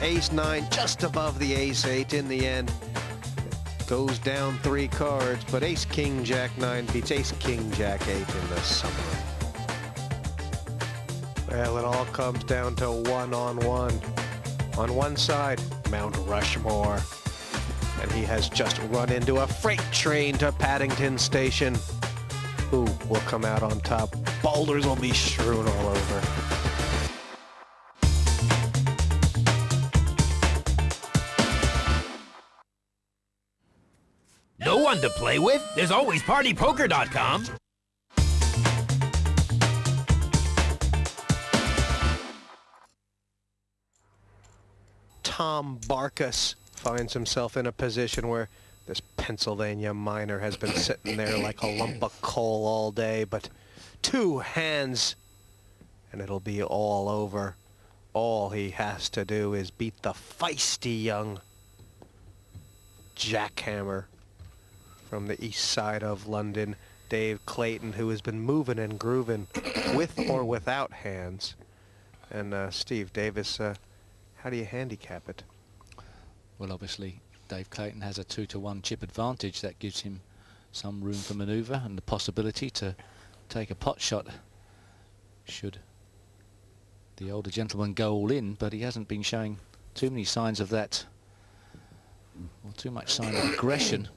Ace-9 just above the Ace-8 in the end. Goes down 3 cards, but Ace-King-Jack-9 beats Ace-King-Jack-8 in the summer. Well, it all comes down to 1-on-1. On one side, Mount Rushmore. And he has just run into a freight train to Paddington Station. Who will come out on top? Boulders will be strewn all over. No one to play with? There's always PartyPoker.com. Tom Barkas finds himself in a position where this Pennsylvania miner has been sitting there like a lump of coal all day, but 2 hands and it'll be all over. All he has to do is beat the feisty young jackhammer from the east side of London, Dave Clayton, who has been moving and grooving with or without hands. And Steve Davis, how do you handicap it? Well, obviously, Dave Clayton has a 2-to-1 chip advantage. That gives him some room for manoeuvre and the possibility to take a pot shot should the older gentleman go all in, but he hasn't been showing too many signs of that, or too much sign of aggression.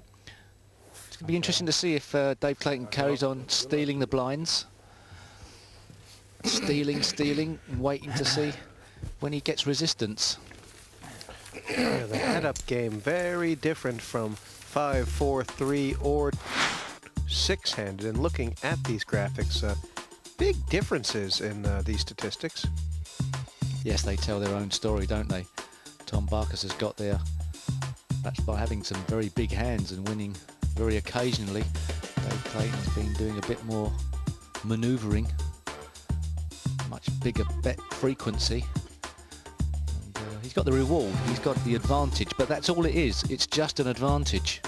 It's going to be interesting to see if Dave Clayton carries on stealing the blinds. Stealing, and waiting to see when he gets resistance. Yeah, the head-up game, very different from 5, 4, 3, or 6-handed. And looking at these graphics, big differences in these statistics. Yes, they tell their own story, don't they? Tom Barkas has got there. That's by having some very big hands and winning very occasionally. Dave Clayton's been doing a bit more manoeuvring, much bigger bet frequency. And, he's got the reward, he's got the advantage, but that's all it is. It's just an advantage.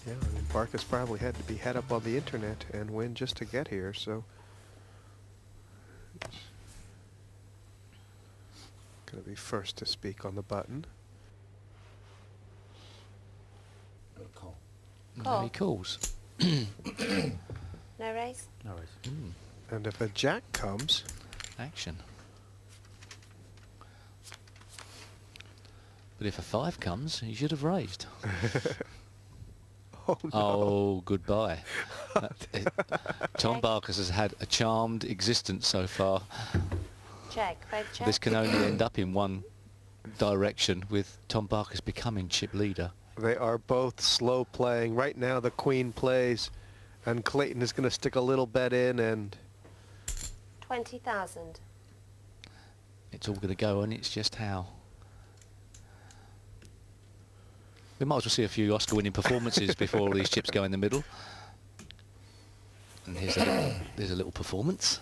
Yeah, I mean, Barkas probably had to be head up on the internet and win just to get here, so. Gonna be first to speak on the button. Call. Now he calls. No raise? No raise. And if a jack comes, Action. But if a 5 comes, he should have raised. oh no. Oh, goodbye. Tom Barkas has had a charmed existence so far. Check, both check. This can only end up in one direction, with Tom Barkas becoming chip leader. They are both slow playing. Right now the queen plays and Clayton is going to stick a little bet in and 20,000. It's all going to go on, it's just how. We might as well see a few Oscar-winning performances before all these chips go in the middle. And there's a little performance.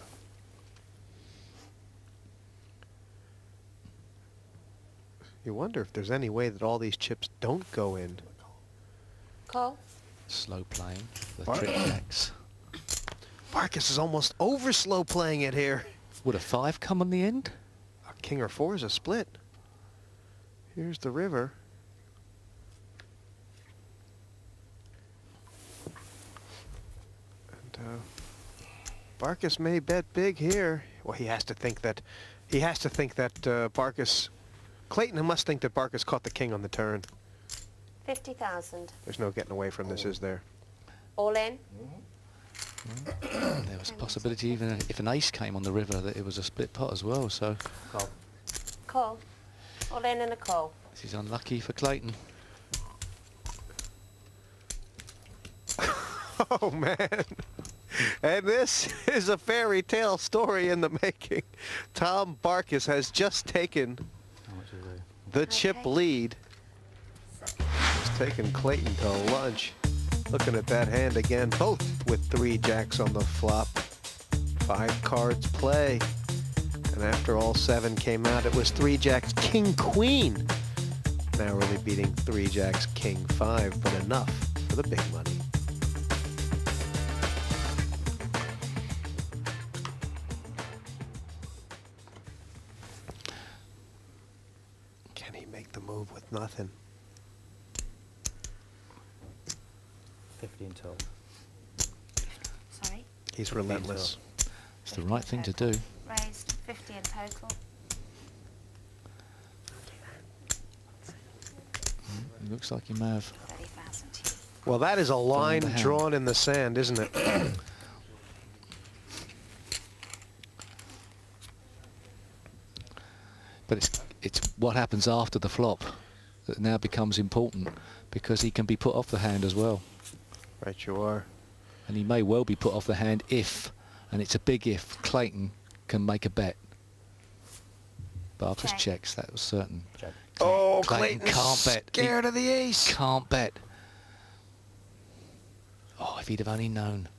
you wonder if there's any way that all these chips don't go in. Call. Slow playing the trick jacks. Barkas is almost over slow playing it here. Would a 5 come on the end? A king or 4 is a split. Here's the river. And Barkas may bet big here. Well, he has to think that Barkas, Clayton must think that Barkas caught the king on the turn. 50,000. There's no getting away from this, is there? All in. There was a possibility, even if an ace came on the river, that it was a split pot as well. So Call. Call. All in and a call. this is unlucky for Clayton. Oh man. And this is a fairy tale story in the making. Tom Barkas has just taken How much is it? the chip lead. He's taken Clayton to lunch. Looking at that hand again, both with 3 jacks on the flop. 5 cards play. And after all 7 came out, it was 3 jacks, king, queen. Now really beating 3 jacks, king, 5, but enough for the big money. Can he make the move with nothing? 50 in total. Sorry. He's relentless. It's the right thing to do. Raised 50 in total. It looks like he may have. 30,000 to you. Well, that is a line the hand. drawn in the sand, isn't it? But it's what happens after the flop that now becomes important, because he can be put off the hand as well. Right, you are. And he may well be put off the hand if, and it's a big if, Clayton can make a bet. Barkus Check. checks, that was certain. Check. Oh, Clayton Clayton's can't bet. scared of the ace. Can't bet. Oh, if he'd have only known.